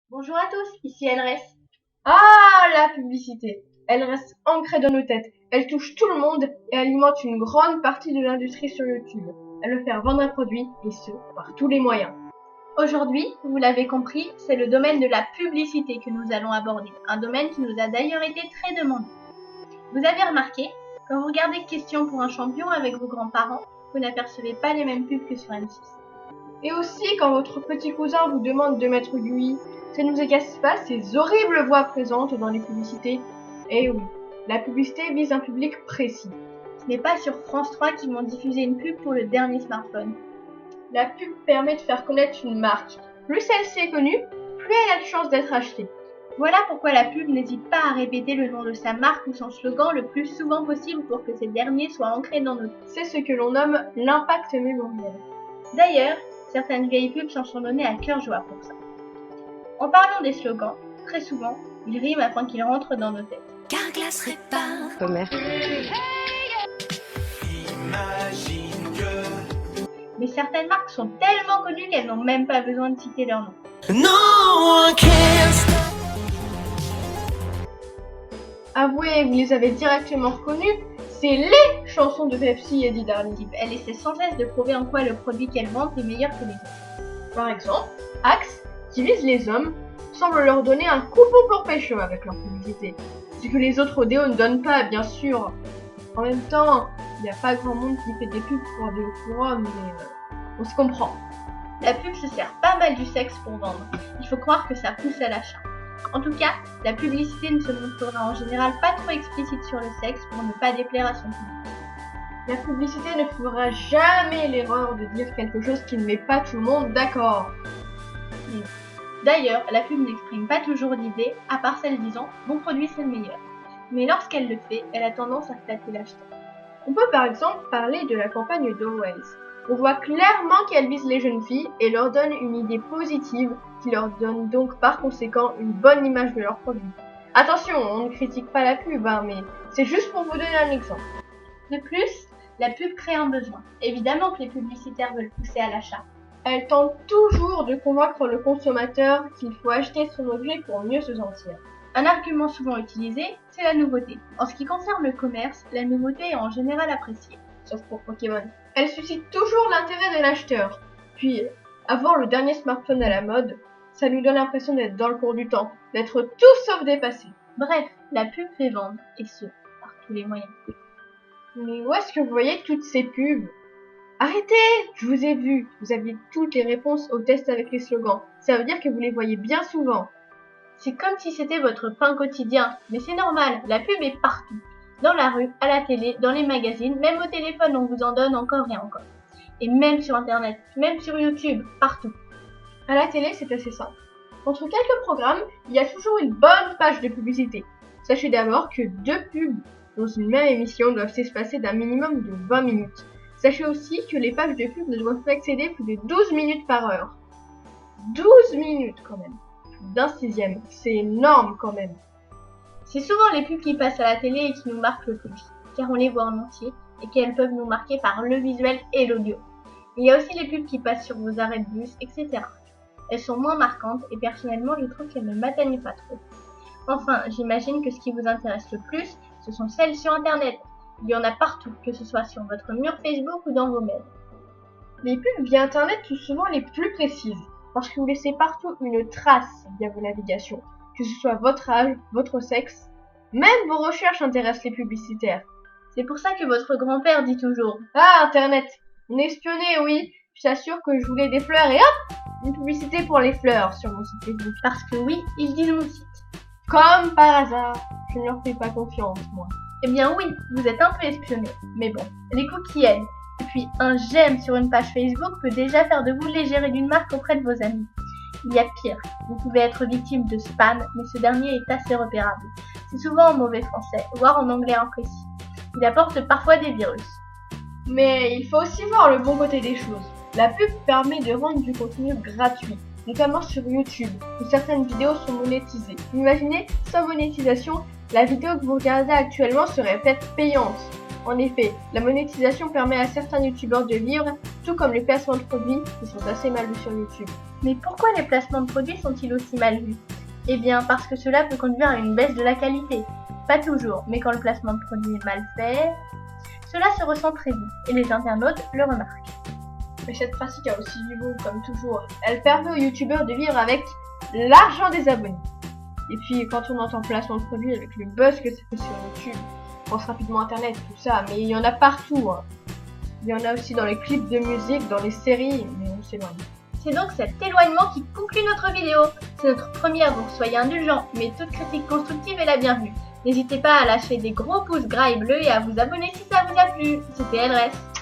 Bonjour à tous, ici LRS. Ah, la publicité! Elle reste ancrée dans nos têtes. Elle touche tout le monde et alimente une grande partie de l'industrie sur YouTube. Elle veut faire vendre un produit, et ce, par tous les moyens. Aujourd'hui, vous l'avez compris, c'est le domaine de la publicité que nous allons aborder, un domaine qui nous a d'ailleurs été très demandé. Vous avez remarqué, quand vous regardez Question pour un champion avec vos grands-parents, vous n'apercevez pas les mêmes pubs que sur M6. Et aussi, quand votre petit cousin vous demande de mettre du i, ça ne nous agace pas ces horribles voix présentes dans les publicités. Eh oui, la publicité vise un public précis. Ce n'est pas sur France 3 qu'ils vont diffuser une pub pour le dernier smartphone. La pub permet de faire connaître une marque. Plus celle-ci est connue, plus elle a de chances d'être achetée. Voilà pourquoi la pub n'hésite pas à répéter le nom de sa marque ou son slogan le plus souvent possible pour que ces derniers soient ancrés dans nos têtes. C'est ce que l'on nomme l'impact mémoriel. D'ailleurs, certaines vieilles pubs s'en sont données à cœur joie pour ça. En parlant des slogans, très souvent, ils riment afin qu'ils rentrent dans nos têtes. Carglass répare. Commerce. Mais certaines marques sont tellement connues qu'elles n'ont même pas besoin de citer leur nom. No one cares. Avouez, vous les avez directement reconnues, c'est les chansons de Pepsi et Darling. Elle essaie sans cesse de prouver en quoi le produit qu'elle vend est meilleur que les autres. Par exemple, Axe, qui vise les hommes, semble leur donner un coupon pour pécho avec leur publicité. Ce que les autres rodéos ne donnent pas, bien sûr. En même temps, il n'y a pas grand monde qui fait des pubs pour des hommes, mais on se comprend. La pub se sert pas mal du sexe pour vendre. Il faut croire que ça pousse à l'achat. En tout cas, la publicité ne se montrera en général pas trop explicite sur le sexe pour ne pas déplaire à son public. La publicité ne fera jamais l'erreur de dire quelque chose qui ne met pas tout le monde d'accord. D'ailleurs, la pub n'exprime pas toujours d'idées, à part celle disant « mon produit c'est le meilleur ». Mais lorsqu'elle le fait, elle a tendance à flatter l'acheteur. On peut par exemple parler de la campagne d'Always. On voit clairement qu'elle vise les jeunes filles et leur donne une idée positive qui leur donne donc par conséquent une bonne image de leur produit. Attention, on ne critique pas la pub, mais c'est juste pour vous donner un exemple. De plus, la pub crée un besoin. Évidemment que les publicitaires veulent pousser à l'achat. Elle tente toujours de convaincre le consommateur qu'il faut acheter son objet pour mieux se sentir. Un argument souvent utilisé, c'est la nouveauté. En ce qui concerne le commerce, la nouveauté est en général appréciée, sauf pour Pokémon. Elle suscite toujours l'intérêt de l'acheteur. Puis, avoir le dernier smartphone à la mode, ça nous donne l'impression d'être dans le cours du temps, d'être tout sauf dépassé. Bref, la pub fait vendre, et ce, par tous les moyens. Mais où est-ce que vous voyez toutes ces pubs? Arrêtez! Je vous ai vu. Vous aviez toutes les réponses au test avec les slogans. Ça veut dire que vous les voyez bien souvent. C'est comme si c'était votre pain quotidien. Mais c'est normal, la pub est partout. Dans la rue, à la télé, dans les magazines, même au téléphone, on vous en donne encore et encore. Et même sur Internet, même sur YouTube, partout. À la télé, c'est assez simple. Entre quelques programmes, il y a toujours une bonne page de publicité. Sachez d'abord que 2 pubs dans une même émission doivent s'espacer d'un minimum de 20 minutes. Sachez aussi que les pages de pub ne doivent pas excéder plus de 12 minutes par heure. 12 minutes quand même. D'un sixième. C'est énorme quand même. C'est souvent les pubs qui passent à la télé et qui nous marquent le plus, car on les voit en entier et qu'elles peuvent nous marquer par le visuel et l'audio. Il y a aussi les pubs qui passent sur vos arrêts de bus, etc. Elles sont moins marquantes et personnellement je trouve qu'elles ne m'atteignent pas trop. Enfin, j'imagine que ce qui vous intéresse le plus, ce sont celles sur Internet. Il y en a partout, que ce soit sur votre mur Facebook ou dans vos mails. Les pubs via Internet sont souvent les plus précises, parce que vous laissez partout une trace via vos navigations, que ce soit votre âge, votre sexe, même vos recherches intéressent les publicitaires. C'est pour ça que votre grand-père dit toujours « Ah, Internet, on est espionné, oui, je t'assure que je voulais des fleurs et hop, une publicité pour les fleurs sur mon site Facebook. » Parce que oui, ils disent mon site. Comme par hasard, je ne leur fais pas confiance, moi. Eh bien oui, vous êtes un peu espionné, mais bon, les cookies aident. Et puis un j'aime sur une page Facebook peut déjà faire de vous l'égérie d'une marque auprès de vos amis. Il y a pire, vous pouvez être victime de spam, mais ce dernier est assez repérable. C'est souvent en mauvais français, voire en anglais imprécis. Il apporte parfois des virus. Mais il faut aussi voir le bon côté des choses. La pub permet de rendre du contenu gratuit, notamment sur YouTube, où certaines vidéos sont monétisées. Imaginez, sans monétisation, la vidéo que vous regardez actuellement serait peut-être payante. En effet, la monétisation permet à certains youtubeurs de vivre, tout comme les placements de produits qui sont assez mal vus sur YouTube. Mais pourquoi les placements de produits sont-ils aussi mal vus? Eh bien, parce que cela peut conduire à une baisse de la qualité. Pas toujours, mais quand le placement de produit est mal fait, cela se ressent très vite et les internautes le remarquent. Mais cette pratique a aussi du bon, comme toujours. Elle permet aux youtubeurs de vivre avec l'argent des abonnés. Et puis, quand on entend placement de produit avec le buzz que ça fait sur YouTube, on pense rapidement Internet, tout ça, mais il y en a partout. Hein. Il y en a aussi dans les clips de musique, dans les séries, mais on s'éloigne. C'est donc cet éloignement qui conclut notre vidéo. C'est notre première, donc soyez indulgents, mais toute critique constructive est la bienvenue. N'hésitez pas à lâcher des gros pouces gras et bleus et à vous abonner si ça vous a plu. C'était Elrest.